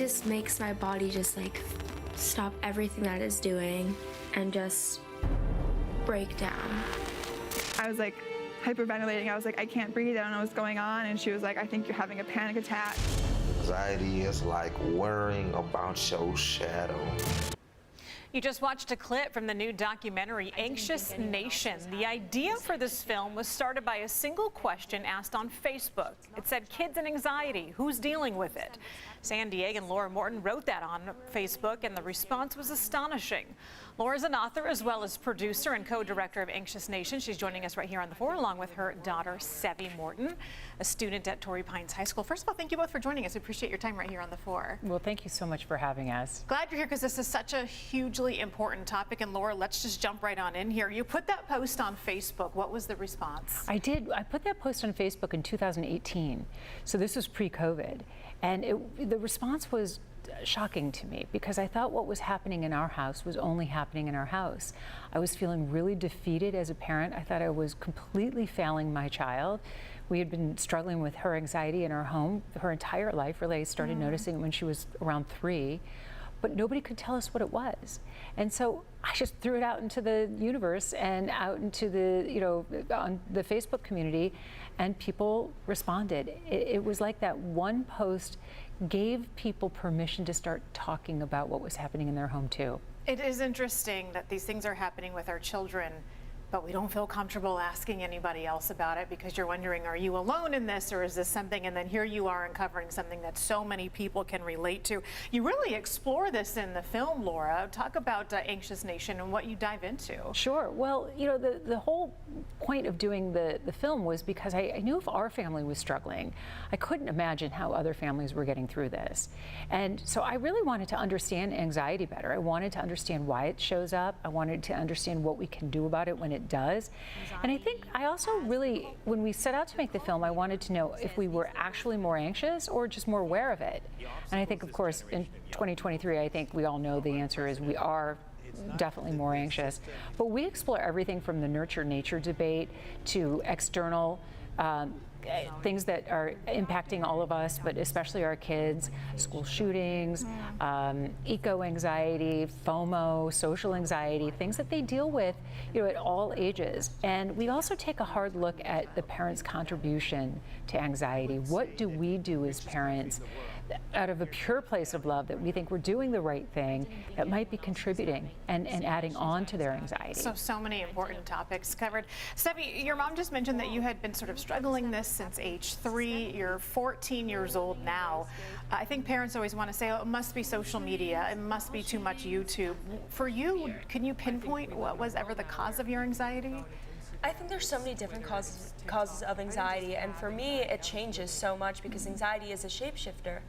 just makes my body just like stop everything that it's doing and just break down. I was like hyperventilating. I was like, I can't breathe. I don't know what's going on. And she was like, I think you're having a panic attack. Anxiety is like worrying about your shadow. You just watched a clip from the new documentary, Anxious Nation. The idea for this film was started by a single question asked on Facebook. It said, kids and anxiety, who's dealing with it? Diegan Laura Morton wrote that on Facebook, and the response was astonishing. Laura's an author as well as producer and co-director of Anxious Nation. She's joining us right here on the 4 along with her daughter, Sevey Morton, a student at Torrey Pines High School. First of all, thank you both for joining us. We appreciate your time right here on the 4. Well, thank you so much for having us. Glad you're here because this is such a hugely important topic. And Laura, let's just jump right on in here. You put that post on Facebook. What was the response? I did. I put that post on Facebook in 2018. So this was pre-COVID. And the response was shocking to me because I thought what was happening in our house was only happening in our house. I was feeling really defeated as a parent. I thought I was completely failing my child. We had been struggling with her anxiety in our home her entire life. Really, I started noticing it when she was around 3. But nobody could tell us what it was. And so I just threw it out into the universe and out into the, on the Facebook community, and people responded. It was like that one post gave people permission to start talking about what was happening in their home too. It is interesting that these things are happening with our children, but we don't feel comfortable asking anybody else about it because you're wondering, are you alone in this, or is this something? And then here you are uncovering something that so many people can relate to. You really explore this in the film, Laura. Talk about Anxious Nation and what you dive into. Sure. Well, the whole point of doing the film was because I knew if our family was struggling, I couldn't imagine how other families were getting through this. And so I really wanted to understand anxiety better. I wanted to understand why it shows up. I wanted to understand what we can do about it when it does. And I think I also really, when we set out to make the film, I wanted to know if we were actually more anxious or just more aware of it. And I think, of course, in 2023, I think we all know the answer is we are definitely more anxious. But we explore everything from the nurture-nature debate to external things that are impacting all of us, but especially our kids, school shootings, eco-anxiety, FOMO, social anxiety, things that they deal with at all ages. And we also take a hard look at the parents' contribution to anxiety. What do we do as parents out of a pure place of love that we think we're doing the right thing that might be contributing and adding on to their anxiety? So many important topics covered. Sevey, your mom just mentioned that you had been sort of struggling this since age 3. You're 14 years old now. I think parents always want to say, oh, it must be social media. It must be too much YouTube. For you, can you pinpoint what was ever the cause of your anxiety? I think there's so many different causes of anxiety, and for me it changes so much because anxiety is a shapeshifter.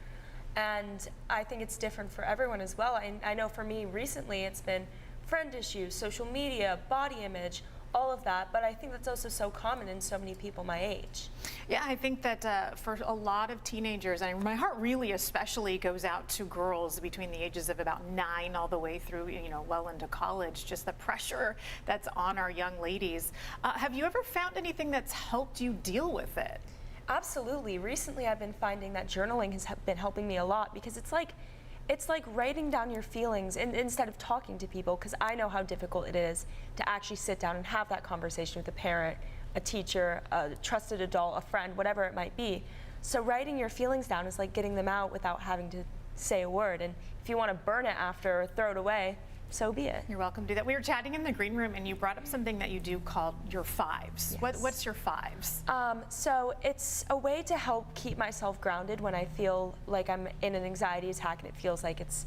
And I think it's different for everyone as well. I know for me recently it's been friend issues, social media, body image, all of that, but I think that's also so common in so many people my age. Yeah, I think that for a lot of teenagers, and my heart really especially goes out to girls between the ages of about 9 all the way through, well into college, just the pressure that's on our young ladies. Have you ever found anything that's helped you deal with it? Absolutely. Recently I've been finding that journaling has been helping me a lot because it's like writing down your feelings instead of talking to people, because I know how difficult it is to actually sit down and have that conversation with a parent, a teacher, a trusted adult, a friend, whatever it might be. So writing your feelings down is like getting them out without having to say a word. And if you want to burn it after or throw it away, so be it. You're welcome to do that. We were chatting in the green room and you brought up something that you do called your 5s. Yes. What's your 5s? So it's a way to help keep myself grounded when I feel like I'm in an anxiety attack and it feels like it's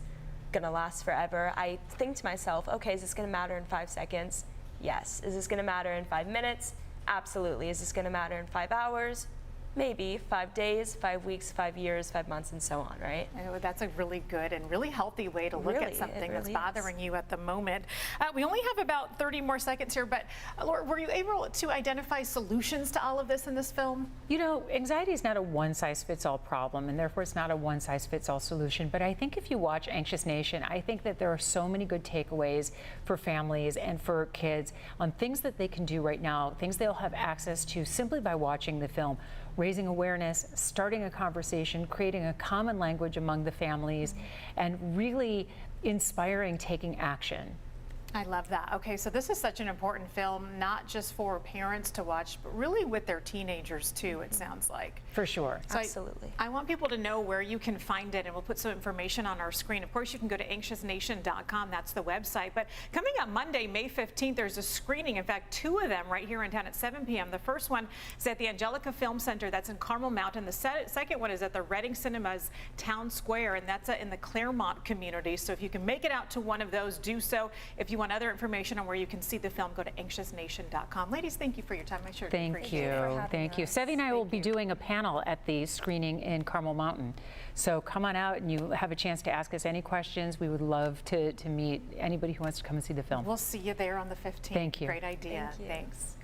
gonna last forever. I think to myself, okay, is this gonna matter in 5 seconds? Yes. Is this gonna matter in 5 minutes? Absolutely. Is this gonna matter in 5 hours? Maybe 5 days, 5 weeks, 5 years, 5 months, and so on, right? Oh, that's a really good and really healthy way to look at something that's bothering you at the moment. We only have about 30 more seconds here, but Laura, were you able to identify solutions to all of this in this film? Anxiety is not a one-size-fits-all problem, and therefore it's not a one-size-fits-all solution. But I think if you watch Anxious Nation, I think that there are so many good takeaways for families and for kids on things that they can do right now, things they'll have access to simply by watching the film. raising awareness, starting a conversation, creating a common language among the families, and really inspiring taking action. I love that. Okay, so this is such an important film, not just for parents to watch, but really with their teenagers too, it sounds like. For sure. So Absolutely. I want people to know where you can find it, and we'll put some information on our screen. Of course, you can go to anxiousnation.com. That's the website. But coming up Monday, May 15th, there's a screening. In fact, 2 of them right here in town at 7 p.m. The first one is at the Angelica Film Center. That's in Carmel Mountain. The second one is at the Reading Cinemas Town Square, and that's in the Claremont community. So if you can make it out to one of those, do so. If you want other information on where you can see the film, go to anxiousnation.com. Ladies, thank you for your time. I sure Thank appreciate you. it. Thank you. Sevey and I will be doing a panel at the screening in Carmel Mountain. So come on out and you have a chance to ask us any questions. We would love to meet anybody who wants to come and see the film. We'll see you there on the 15th. Thank you. Great idea. Thank you. Thanks.